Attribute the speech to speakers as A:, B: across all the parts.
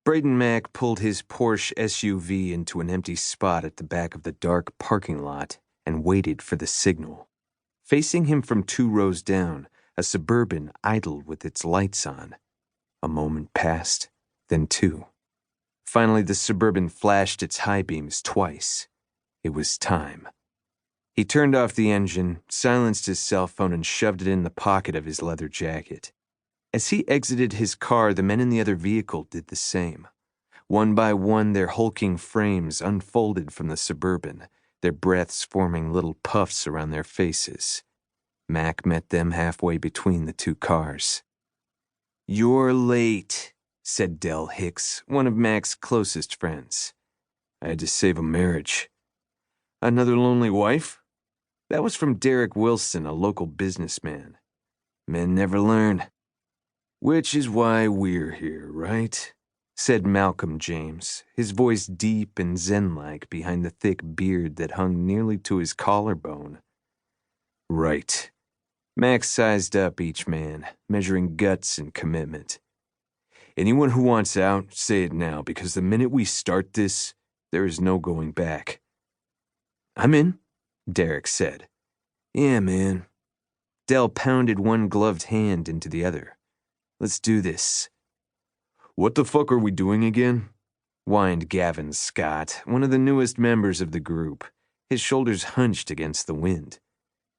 A: Braden Mack pulled his Porsche SUV into an empty spot at the back of the dark parking lot and waited for the signal. Facing him from 2 rows down, a Suburban idled with its lights on. A moment passed, then 2. Finally, the Suburban flashed its high beams twice. It was time. He turned off the engine, silenced his cell phone, and shoved it in the pocket of his leather jacket. As he exited his car, the men in the other vehicle did the same. One by one, their hulking frames unfolded from the Suburban, their breaths forming little puffs around their faces. Mack met them halfway between the 2 cars. "You're late," said Del Hicks, one of Mack's closest friends. "I had to save a marriage." "Another lonely wife?" That was from Derek Wilson, a local businessman. "Men never learn." "Which is why we're here, right?" said Malcolm James, his voice deep and zen-like behind the thick beard that hung nearly to his collarbone. "Right." Mack sized up each man, measuring guts and commitment. "Anyone who wants out, say it now, because the minute we start this, there is no going back." "I'm in," Derek said. "Yeah, man." Del pounded one gloved hand into the other. "Let's do this." "What the fuck are we doing again?" whined Gavin Scott, one of the newest members of the group, his shoulders hunched against the wind.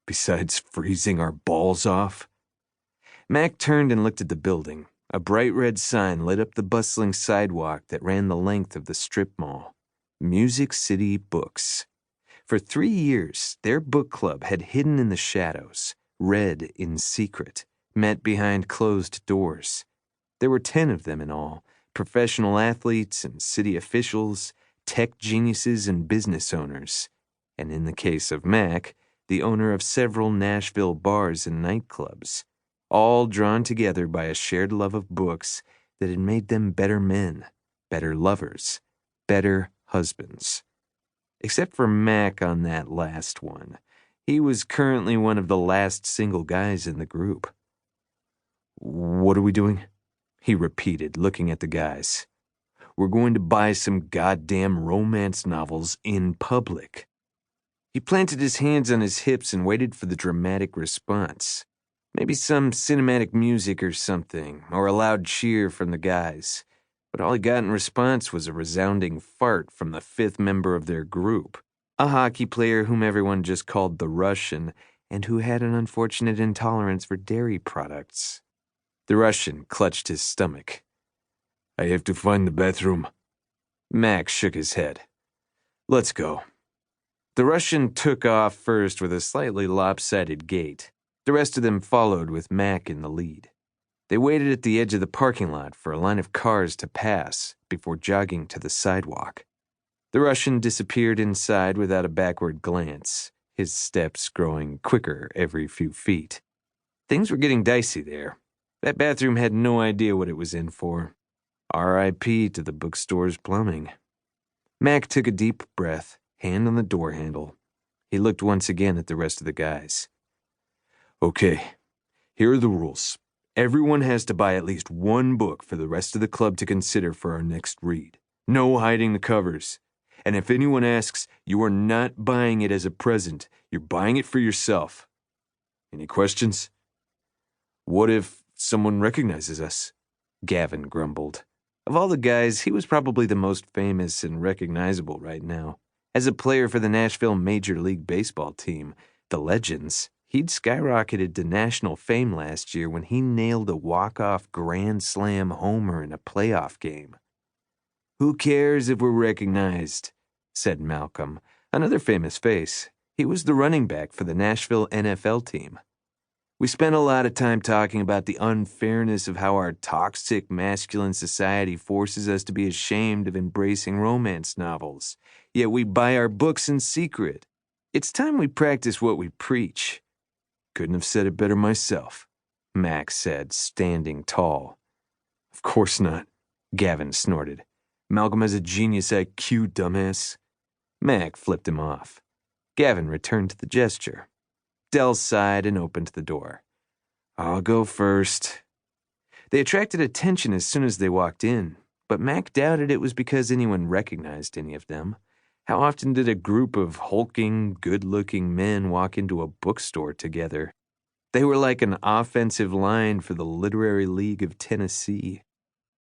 A: "Besides freezing our balls off?" Mack turned and looked at the building. A bright red sign lit up the bustling sidewalk that ran the length of the strip mall. Music City Books. For 3 years, their book club had hidden in the shadows, read in secret, met behind closed doors. There were 10 of them in all, professional athletes and city officials, tech geniuses and business owners. And in the case of Mack, the owner of several Nashville bars and nightclubs, all drawn together by a shared love of books that had made them better men, better lovers, better husbands. Except for Mack on that last one. He was currently one of the last single guys in the group. "What are we doing?" he repeated, looking at the guys. "We're going to buy some goddamn romance novels in public." He planted his hands on his hips and waited for the dramatic response. Maybe some cinematic music or something, or a loud cheer from the guys. But all he got in response was a resounding fart from the 5th member of their group, a hockey player whom everyone just called the Russian, and who had an unfortunate intolerance for dairy products. The Russian clutched his stomach. "I have to find the bathroom." Mack shook his head. "Let's go." The Russian took off first with a slightly lopsided gait. The rest of them followed with Mack in the lead. They waited at the edge of the parking lot for a line of cars to pass before jogging to the sidewalk. The Russian disappeared inside without a backward glance, his steps growing quicker every few feet. Things were getting dicey there. That bathroom had no idea what it was in for. R.I.P. to the bookstore's plumbing. Mack took a deep breath, hand on the door handle. He looked once again at the rest of the guys. "Okay, here are the rules. Everyone has to buy at least 1 book for the rest of the club to consider for our next read. No hiding the covers. And if anyone asks, you are not buying it as a present. You're buying it for yourself. Any questions?" "What if someone recognizes us?" Gavin grumbled. Of all the guys, he was probably the most famous and recognizable right now. As a player for the Nashville Major League Baseball team, the Legends, he'd skyrocketed to national fame last year when he nailed a walk-off grand slam homer in a playoff game. "Who cares if we're recognized?" said Malcolm, another famous face. He was the running back for the Nashville NFL team. "We spent a lot of time talking about the unfairness of how our toxic masculine society forces us to be ashamed of embracing romance novels, yet we buy our books in secret. It's time we practice what we preach." "Couldn't have said it better myself," Max said, standing tall. "Of course not," Gavin snorted. "Malcolm has a genius IQ, dumbass." Mac flipped him off. Gavin returned to the gesture. Del sighed and opened the door. "I'll go first." They attracted attention as soon as they walked in. But Mac doubted it was because anyone recognized any of them. How often did a group of hulking, good-looking men walk into a bookstore together? They were like an offensive line for the Literary League of Tennessee.